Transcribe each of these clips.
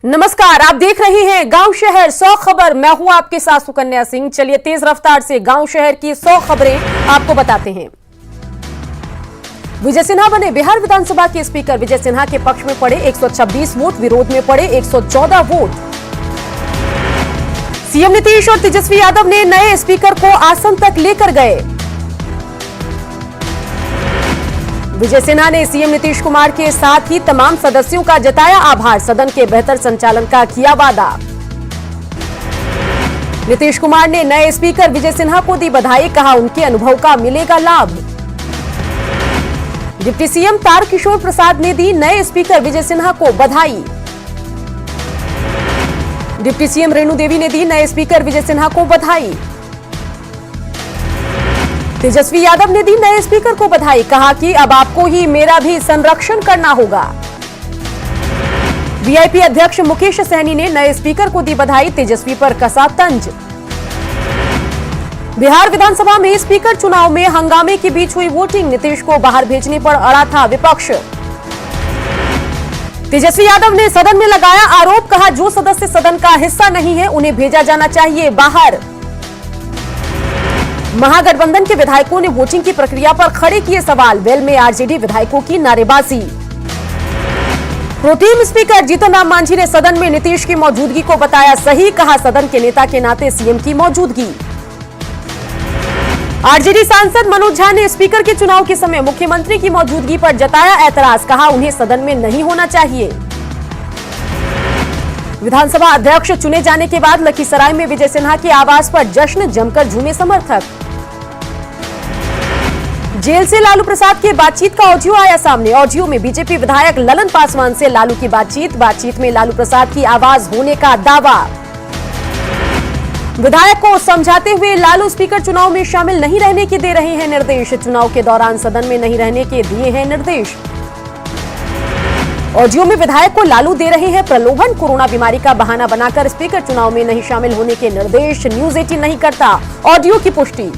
नमस्कार, आप देख रहे हैं गांव शहर 100 खबर। मैं हूं आपके साथ सुकन्या सिंह। चलिए तेज रफ्तार से गांव शहर की 100 खबरें आपको बताते हैं। विजय सिन्हा बने बिहार विधानसभा के स्पीकर। विजय सिन्हा के पक्ष में पड़े 126 वोट, विरोध में पड़े 114 वोट। सीएम नीतीश और तेजस्वी यादव ने नए स्पीकर को आसन तक लेकर गए। विजय सिन्हा ने सीएम नीतीश कुमार के साथ ही तमाम सदस्यों का जताया आभार। सदन के बेहतर संचालन का किया वादा। नीतीश कुमार ने नए स्पीकर विजय सिन्हा को दी बधाई, कहा उनके अनुभव का मिलेगा लाभ। डिप्टी सीएम तारकिशोर प्रसाद ने दी नए स्पीकर विजय सिन्हा को बधाई। डिप्टी सीएम रेणु देवी ने दी नए स्पीकर विजय सिन्हा को बधाई। तेजस्वी यादव ने दी नए स्पीकर को बधाई, कहा कि अब आपको ही मेरा भी संरक्षण करना होगा। वीआईपी अध्यक्ष मुकेश सहनी ने नए स्पीकर को दी बधाई, तेजस्वी पर कसा तंज। बिहार विधानसभा में स्पीकर चुनाव में हंगामे के बीच हुई वोटिंग, नीतीश को बाहर भेजने पर अड़ा था विपक्ष। तेजस्वी यादव ने सदन में लगाया आरोप, कहा जो सदस्य सदन का हिस्सा नहीं है उन्हें भेजा जाना चाहिए बाहर। महागठबंधन के विधायकों ने वोटिंग की प्रक्रिया पर खड़े किए सवाल, वेल में आरजेडी विधायकों की नारेबाजी। प्रोटेम स्पीकर जीतन राम मांझी ने सदन में नीतीश की मौजूदगी को बताया सही, कहा सदन के नेता के नाते सीएम की मौजूदगी। आरजेडी सांसद मनोज झा ने स्पीकर के चुनाव के समय मुख्यमंत्री की मौजूदगी पर जताया ऐतराज, कहा उन्हें सदन में नहीं होना चाहिए। विधानसभा अध्यक्ष चुने जाने के बाद लखीसराय में विजय सिन्हा के आवास पर जश्न, जमकर झूमे समर्थक। जेल से लालू प्रसाद की बातचीत का ऑडियो आया सामने। ऑडियो में बीजेपी विधायक ललन पासवान से लालू की बातचीत में लालू प्रसाद की आवाज होने का दावा। विधायक को समझाते हुए लालू स्पीकर चुनाव में शामिल नहीं रहने के दे रहे हैं निर्देश। चुनाव के दौरान सदन में नहीं रहने के दिए हैं निर्देश। ऑडियो में विधायक को लालू दे रहे हैं प्रलोभन, कोरोना बीमारी का बहाना बनाकर स्पीकर चुनाव में नहीं शामिल होने के निर्देश। न्यूज 18 नहीं करता ऑडियो की पुष्टि।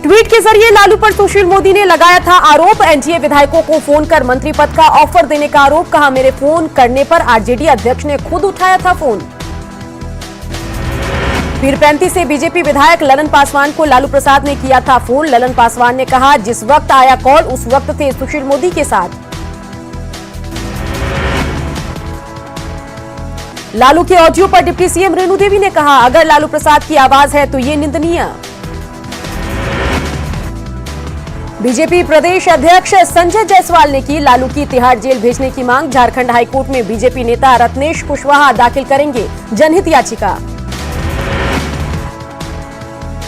ट्वीट के जरिए लालू पर सुशील मोदी ने लगाया था आरोप, एनडीए विधायकों को फोन कर मंत्री पद का ऑफर देने का आरोप, कहा मेरे फोन करने पर आरजेडी अध्यक्ष ने खुद उठाया था फोन। पीरपैंती से बीजेपी विधायक ललन पासवान को लालू प्रसाद ने किया था फोन। ललन पासवान ने कहा जिस वक्त आया कॉल उस वक्त थे सुशील मोदी के साथ। लालू के ऑडियो पर डिप्टी सीएम रेणु देवी ने कहा अगर लालू प्रसाद की आवाज है तो ये निंदनीय। बीजेपी प्रदेश अध्यक्ष संजय जायसवाल ने की लालू की तिहाड़ जेल भेजने की मांग। झारखंड हाईकोर्ट में बीजेपी नेता रत्नेश कुशवाहा दाखिल करेंगे जनहित याचिका।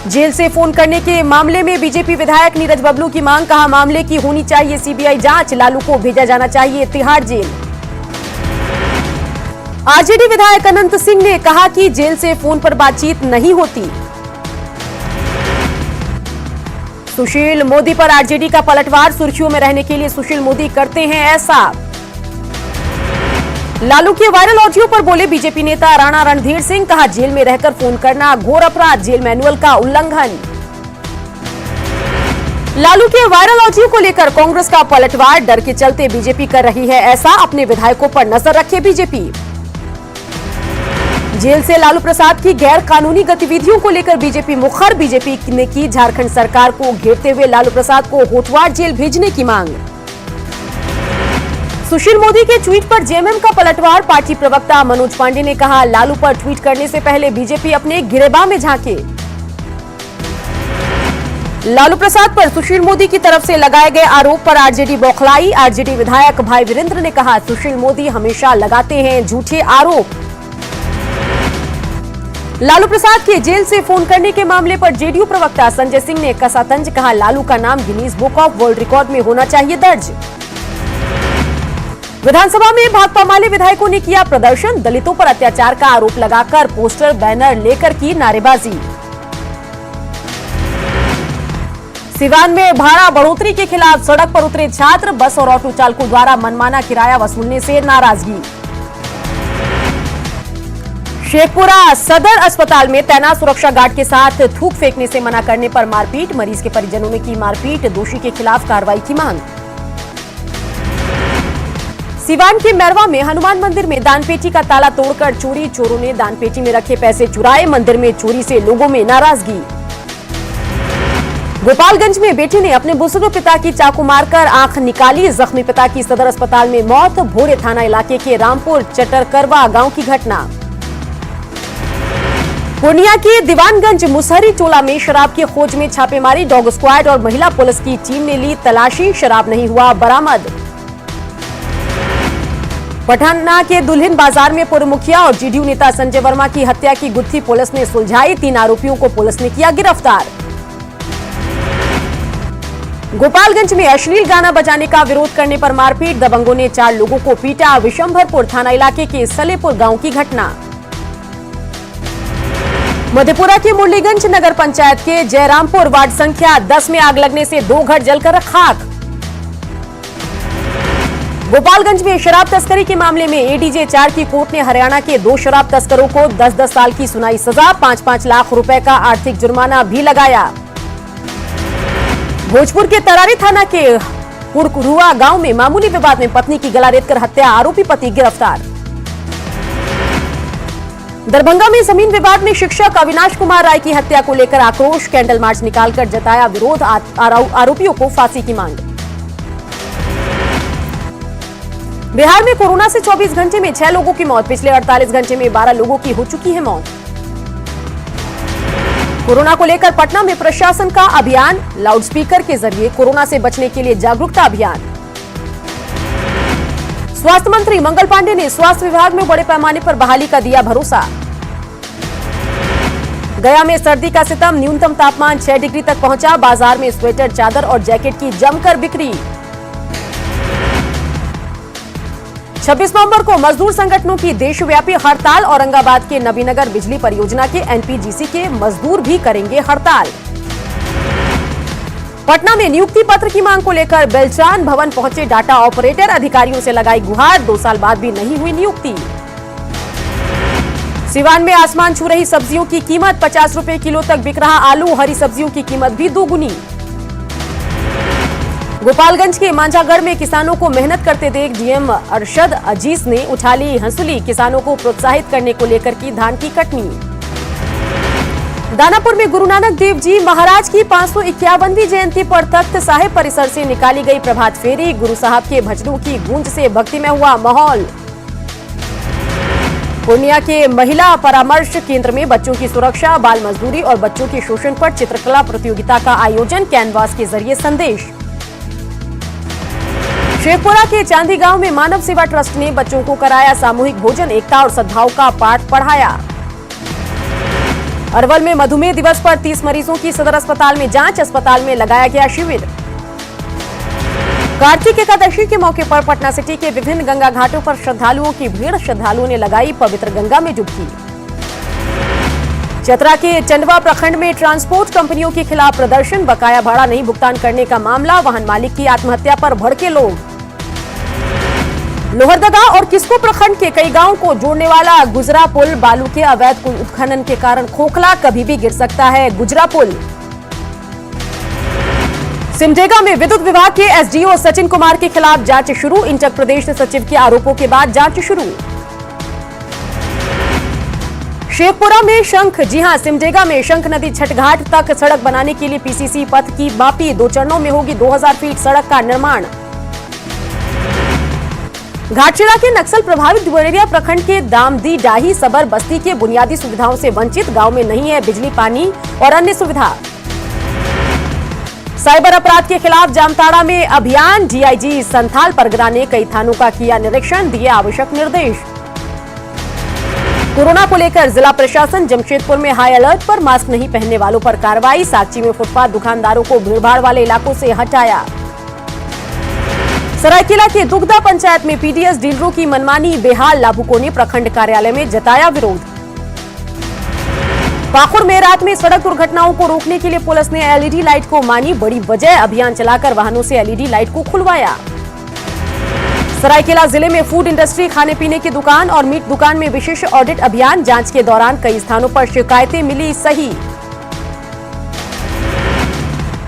जेल से फोन करने के मामले में बीजेपी विधायक नीरज बबलू की मांग, कहा मामले की होनी चाहिए सीबीआई जांच, लालू को भेजा जाना चाहिए तिहाड़ जेल। आरजेडी विधायक अनंत सिंह ने कहा कि जेल से फोन पर बातचीत नहीं होती। सुशील मोदी पर आरजेडी का पलटवार, सुर्खियों में रहने के लिए सुशील मोदी करते हैं ऐसा। लालू के वायरल ऑडियो पर बोले बीजेपी नेता राणा रणधीर सिंह, कहा जेल में रहकर फोन करना घोर अपराध, जेल मैनुअल का उल्लंघन। लालू के वायरल ऑडियो को लेकर कांग्रेस का पलटवार, डर के चलते बीजेपी कर रही है ऐसा, अपने विधायकों पर नजर रखे बीजेपी। जेल से लालू प्रसाद की गैर कानूनी गतिविधियों को लेकर बीजेपी मुखर, बीजेपी ने की झारखंड सरकार को घेरते हुए लालू प्रसाद को होटवार जेल भेजने की मांग। सुशील मोदी के ट्वीट पर जेएमएम का पलटवार, पार्टी प्रवक्ता मनोज पांडे ने कहा लालू पर ट्वीट करने से पहले बीजेपी अपने गिरेबान में झांके। लालू प्रसाद पर सुशील मोदी की तरफ से लगाए गए आरोप पर आरजेडी बौखलाई। आरजेडी विधायक भाई वीरेंद्र ने कहा सुशील मोदी हमेशा लगाते हैं झूठे आरोप। लालू प्रसाद के जेल से फोन करने के मामले पर जेडीयू प्रवक्ता संजय सिंह ने कसा तंज, कहा लालू का नाम Guinness book of world record में होना चाहिए दर्ज। विधानसभा में भाकपा माले विधायकों ने किया प्रदर्शन, दलितों पर अत्याचार का आरोप लगाकर पोस्टर बैनर लेकर की नारेबाजी। सिवान में भाड़ा बढ़ोतरी के खिलाफ सड़क पर उतरे छात्र, बस और ऑटो चालकों द्वारा मनमाना किराया वसूलने से नाराजगी। शेखपुरा सदर अस्पताल में तैनात सुरक्षा गार्ड के साथ थूक फेंकने से मना करने पर मारपीट, मरीज के परिजनों ने की मारपीट, दोषी के खिलाफ कार्रवाई की मांग। सिवान के मैरवा में हनुमान मंदिर में दानपेटी का ताला तोड़कर चोरी। चोरों ने दानपेटी में रखे पैसे चुराए। मंदिर में चोरी से लोगों में नाराजगी। गोपालगंज में बेटे ने अपने बुजुर्ग पिता की चाकू मारकर आंख निकाली। जख्मी पिता की सदर अस्पताल में मौत। भोरे थाना इलाके के रामपुर चटरकरवा गांव की घटना। पूर्णिया के दीवानगंज मुसहरी टोला में शराब की खोज में छापेमारी। डॉग स्क्वाड और महिला पुलिस की टीम ने ली तलाशी। शराब नहीं हुआ बरामद। पटना के दुल्हिन बाजार में पूर्व मुखिया और जेडीयू नेता संजय वर्मा की हत्या की गुत्थी पुलिस ने सुलझाई। 3 आरोपियों को पुलिस ने किया गिरफ्तार। गोपालगंज में अश्लील गाना बजाने का विरोध करने पर मारपीट। दबंगों ने 4 लोगों को पीटा। विशंभरपुर थाना इलाके के सलेपुर गांव की घटना। मधेपुरा के मुरलीगंज नगर पंचायत के जयरामपुर वार्ड संख्या 10 में आग लगने से 2 घर जलकर खाक। गोपालगंज में शराब तस्करी के मामले में एडीजे 4 की कोर्ट ने हरियाणा के 2 शराब तस्करों को 10-10 साल की सुनाई सजा। 5-5 लाख रुपए का आर्थिक जुर्माना भी लगाया। भोजपुर के तरारी थाना के पुरकुरुआ गांव में मामूली विवाद में पत्नी की गला रेतकर हत्या। आरोपी पति गिरफ्तार। दरभंगा में जमीन विवाद में शिक्षक अविनाश कुमार राय की हत्या को लेकर आक्रोश। कैंडल मार्च निकालकर जताया विरोध। आरोपियों को फांसी की मांग। बिहार में कोरोना से 24 घंटे में 6 लोगों की मौत। पिछले 48 घंटे में 12 लोगों की हो चुकी है मौत। कोरोना को लेकर पटना में प्रशासन का अभियान। लाउडस्पीकर के जरिए कोरोना से बचने के लिए जागरूकता अभियान। स्वास्थ्य मंत्री मंगल पांडे ने स्वास्थ्य विभाग में बड़े पैमाने पर बहाली का दिया भरोसा। गया में सर्दी का सितम। न्यूनतम तापमान 6 डिग्री तक पहुंचा। बाजार में स्वेटर, चादर और जैकेट की जमकर बिक्री। 26 नवंबर को मजदूर संगठनों की देशव्यापी हड़ताल। औरंगाबाद के नबीनगर बिजली परियोजना के एनपीजीसी के मजदूर भी करेंगे हड़ताल। पटना में नियुक्ति पत्र की मांग को लेकर बेलचान भवन पहुंचे डाटा ऑपरेटर। अधिकारियों से लगाई गुहार। 2 साल बाद भी नहीं हुई नियुक्ति। सिवान में आसमान छू रही सब्जियों की कीमत। 50 रुपए किलो तक बिक रहा आलू। हरी सब्जियों की कीमत भी दोगुनी। गोपालगंज के मांझागढ़ में किसानों को मेहनत करते देख डीएम अरशद अजीज ने उठा ली हंसुली। किसानों को प्रोत्साहित करने को लेकर की धान की कटनी। दानापुर में गुरु नानक देव जी महाराज की 551वीं जयंती पर तख्त साहिब परिसर से निकाली गई प्रभात फेरी। गुरु साहब के भजनों की गूंज से भक्ति में हुआ माहौल। पूर्णिया के महिला परामर्श केंद्र में बच्चों की सुरक्षा, बाल मजदूरी और बच्चों के शोषण पर चित्रकला प्रतियोगिता का आयोजन। कैनवास के जरिए संदेश। शेखपुरा के चांदी गांव में मानव सेवा ट्रस्ट ने बच्चों को कराया सामूहिक भोजन। एकता और सद्भाव का पाठ पढ़ाया। अरवल में मधुमेह दिवस पर 30 मरीजों की सदर अस्पताल में जांच। अस्पताल में लगाया गया शिविर। कार्तिक एकादशी के मौके पर पटना सिटी के विभिन्न गंगा घाटों पर श्रद्धालुओं की भीड़। श्रद्धालुओं ने लगाई पवित्र गंगा में डुबकी। चतरा के चंडवा प्रखंड में ट्रांसपोर्ट कंपनियों के खिलाफ प्रदर्शन। बकाया भाड़ा नहीं भुगतान करने का मामला। वाहन मालिक की आत्महत्या पर भड़के लोग। लोहरदगा और किस्को प्रखंड के कई गांवों को जोड़ने वाला गुजरा पुल बालू के अवैध उत्खनन के कारण खोखला। कभी भी गिर सकता है गुजरा पुल। सिमडेगा में विद्युत विभाग के एसडीओ सचिन कुमार के खिलाफ जांच शुरू। इंटर प्रदेश सचिव के आरोपों के बाद जांच शुरू। शेखपुरा में शंख। जी हां, सिमडेगा में शंख नदी छठघाट तक सड़क बनाने के लिए पीसीसी पथ की मापी। 2 चरणों में होगी 2000 फीट सड़क का निर्माण। घाटशिला के नक्सल प्रभावित डुमरिया प्रखंड के दामदी डाही सबर बस्ती के बुनियादी सुविधाओं से वंचित। गांव में नहीं है बिजली, पानी और अन्य सुविधा। साइबर अपराध के खिलाफ जामताड़ा में अभियान। डीआईजी संथाल परगना ने कई थानों का किया निरीक्षण। दिए आवश्यक निर्देश। कोरोना को लेकर जिला प्रशासन जमशेदपुर में हाई अलर्ट पर। मास्क नहीं पहनने वालों पर कार्रवाई। साकची में फुटपाथ दुकानदारों को भीड़भाड़ वाले इलाकों से हटाया। सरायकेला के दुगदा पंचायत में पीडीएस डीलरों की मनमानी। बेहाल लाभुकों ने प्रखंड कार्यालय में जताया विरोध। पाकुड़ में रात में सड़क दुर्घटनाओं को रोकने के लिए पुलिस ने एलईडी लाइट को मानी बड़ी वजह। अभियान चलाकर वाहनों से एलईडी लाइट को खुलवाया। सरायकेला जिले में फूड इंडस्ट्री, खाने पीने की दुकान और मीट दुकान में विशेष ऑडिट अभियान। जांच के दौरान कई स्थानों पर शिकायतें मिली सही।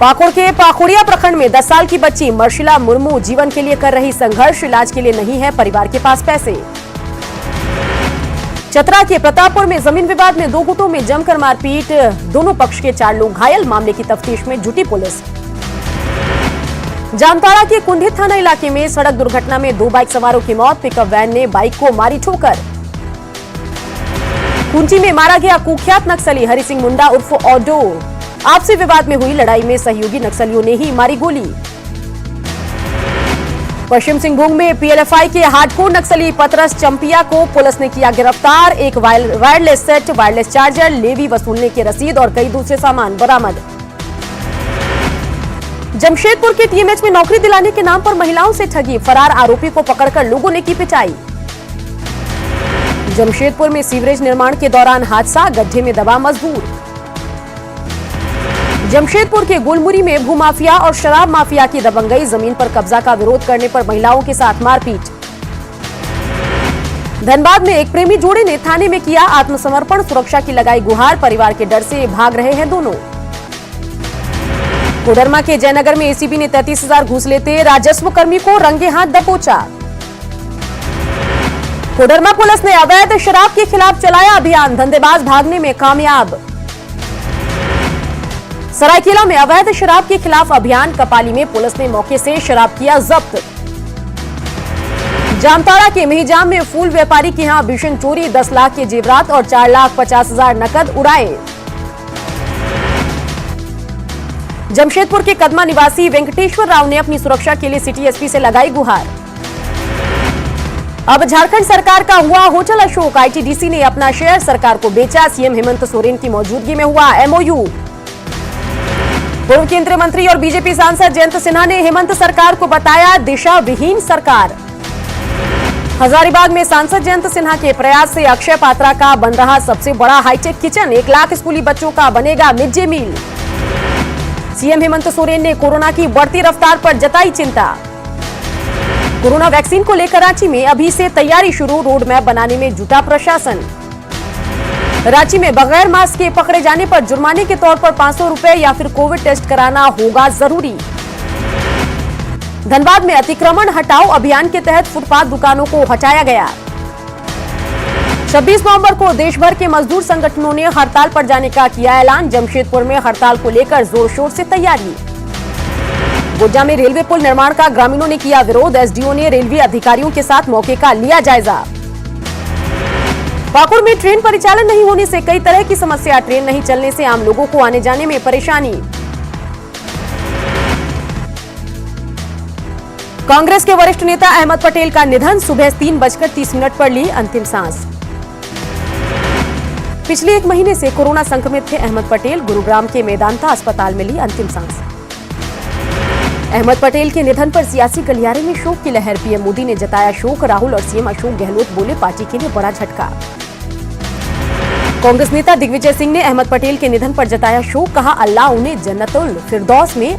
पाकुड़ के पाकुड़िया प्रखंड में 10 साल की बच्ची मर्शिला मुर्मू जीवन के लिए कर रही संघर्ष, इलाज के लिए नहीं है परिवार के पास पैसे। चतरा के प्रतापपुर में जमीन विवाद में 2 गुटों में जमकर मारपीट, दोनों पक्ष के 4 लोग घायल, मामले की तफ्तीश में जुटी पुलिस। जामताड़ा के कुंडी थाना इलाके में सड़क दुर्घटना में 2 बाइक सवारों की मौत, पिकअप वैन ने बाइक को मारी ठोकर। कुंची में मारा गया कुख्यात नक्सली हरि सिंह मुंडा उर्फ ऑडो, आपसी विवाद में हुई लड़ाई में सहयोगी नक्सलियों ने ही मारी गोली। पश्चिम सिंहभूम में पीएलएफआई के हार्डकोर नक्सली पतरस चंपिया को पुलिस ने किया गिरफ्तार, एक wireless set, wireless charger, levy वसूलने की रसीद और कई दूसरे सामान बरामद। जमशेदपुर के टीएमएच में नौकरी दिलाने के नाम पर महिलाओं से ठगी, फरार आरोपी को पकड़कर लोगों ने की पिटाई। जमशेदपुर में सीवरेज निर्माण के दौरान हादसा, गड्ढे में दबा मजदूर। जमशेदपुर के गुलमुरी में भूमाफिया और शराब माफिया की दबंगई, जमीन पर कब्जा का विरोध करने पर महिलाओं के साथ मारपीट। धनबाद में एक प्रेमी जोड़े ने थाने में किया आत्मसमर्पण, सुरक्षा की लगाई गुहार, परिवार के डर से भाग रहे हैं दोनों। कोडरमा के जयनगर में एसीबी ने 33,000 घूस लेते राजस्व कर्मी को रंगे हाथ दबोचा। कोडरमा पुलिस ने अवैध शराब के खिलाफ चलाया अभियान, धंधेबाज भागने में कामयाब। सरायकेला में अवैध शराब के खिलाफ अभियान, कपाली में पुलिस ने मौके से शराब किया जब्त। जामताड़ा के मेहजाम में फूल व्यापारी के यहां भीषण चोरी, 10 लाख के जेवरात और 4,50,000 नकद उड़ाए। जमशेदपुर के कदमा निवासी वेंकटेश्वर राव ने अपनी सुरक्षा के लिए सिटी एसपी से लगाई गुहार। अब झारखंड सरकार का हुआ होटल अशोक, आईटीडीसी ने अपना शेयर सरकार को बेचा, सीएम हेमंत सोरेन की मौजूदगी में हुआ एमओयू। पूर्व केंद्रीय मंत्री और बीजेपी सांसद जयंत सिन्हा ने हेमंत सरकार को बताया दिशा विहीन सरकार। हजारीबाग में सांसद जयंत सिन्हा के प्रयास से अक्षय पात्रा का बन रहा सबसे बड़ा हाईटेक किचन, 1 लाख स्कूली बच्चों का बनेगा mid day meal. CM Hemant Soren ने कोरोना की बढ़ती रफ्तार पर जताई चिंता। कोरोना वैक्सीन को लेकर रांची में अभी से तैयारी शुरू, रोड मैप बनाने में जुटा प्रशासन। रांची में बगैर मास्क के पकड़े जाने पर जुर्माने के तौर पर 500 रुपए या फिर कोविड टेस्ट कराना होगा जरूरी। धनबाद में अतिक्रमण हटाओ अभियान के तहत फुटपाथ दुकानों को हटाया गया। 26 नवंबर को देश भर के मजदूर संगठनों ने हड़ताल पर जाने का किया ऐलान, जमशेदपुर में हड़ताल को लेकर जोर शोर से तैयारी। गोड्डा में रेलवे पुल निर्माण का ग्रामीणों ने किया विरोध, एसडीओ ने रेलवे अधिकारियों के साथ मौके का लिया जायजा। पाकुड़ में ट्रेन परिचालन नहीं होने से कई तरह की समस्या, ट्रेन नहीं चलने से आम लोगों को आने जाने में परेशानी। कांग्रेस के वरिष्ठ नेता अहमद पटेल का निधन, सुबह 3:30 पर ली अंतिम सांस। पिछले 1 महीने से कोरोना संक्रमित थे अहमद पटेल, गुरुग्राम के मेदांता अस्पताल में ली अंतिम सांस। अहमद पटेल के निधन पर सियासी गलियारे में शोक की लहर, पीएम मोदी ने जताया शोक, राहुल और सीएम अशोक गहलोत बोले पार्टी के लिए बड़ा झटका। कांग्रेस नेता दिग्विजय सिंह ने अहमद पटेल के निधन पर जताया शोक, कहा अल्लाह उन्हें जन्नतुल फिरदौस में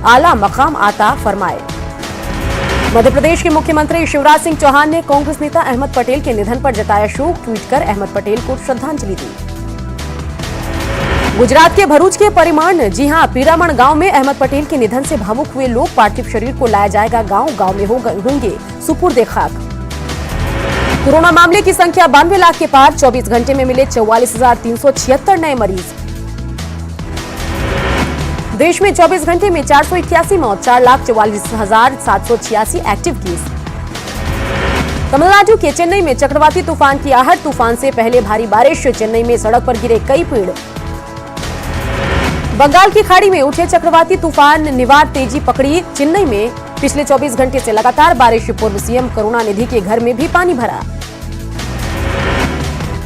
आला मकाम आता फरमाए। मध्य प्रदेश के मुख्यमंत्री शिवराज सिंह चौहान ने कांग्रेस नेता अहमद पटेल के निधन पर जताया शोक, ट्वीट कर अहमद पटेल को श्रद्धांजलि दी। गुजरात के भरूच के परिमाण, जी हां, पीरामण गांव में अहमद पटेल के निधन से भावुक हुए लोग, पार्थिव शरीर को लाया जाएगा गांव में होंगे सुपुर्दे खाक। कोरोना मामले की संख्या 92 लाख के पार, 24 घंटे में मिले 44,376 नए मरीज। देश में 24 घंटे में 481 मौत, 4,44,786 एक्टिव केस। तमिलनाडु के चेन्नई में चक्रवाती तूफान की आहट, तूफान से पहले भारी बारिश, चेन्नई में सड़क पर गिरे कई पेड़। बंगाल की खाड़ी में उठे चक्रवाती तूफान निवार तेजी पकड़ी, चेन्नई में पिछले 24 घंटे से लगातार बारिश, पूर्व सीएम करुणानिधि के घर में भी पानी भरा।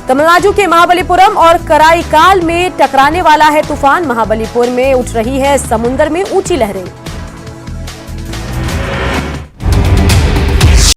तमिलनाडु के महाबलीपुरम और कराईकाल में टकराने वाला है तूफान, महाबलीपुर में उठ रही है समुद्र में ऊंची लहरें।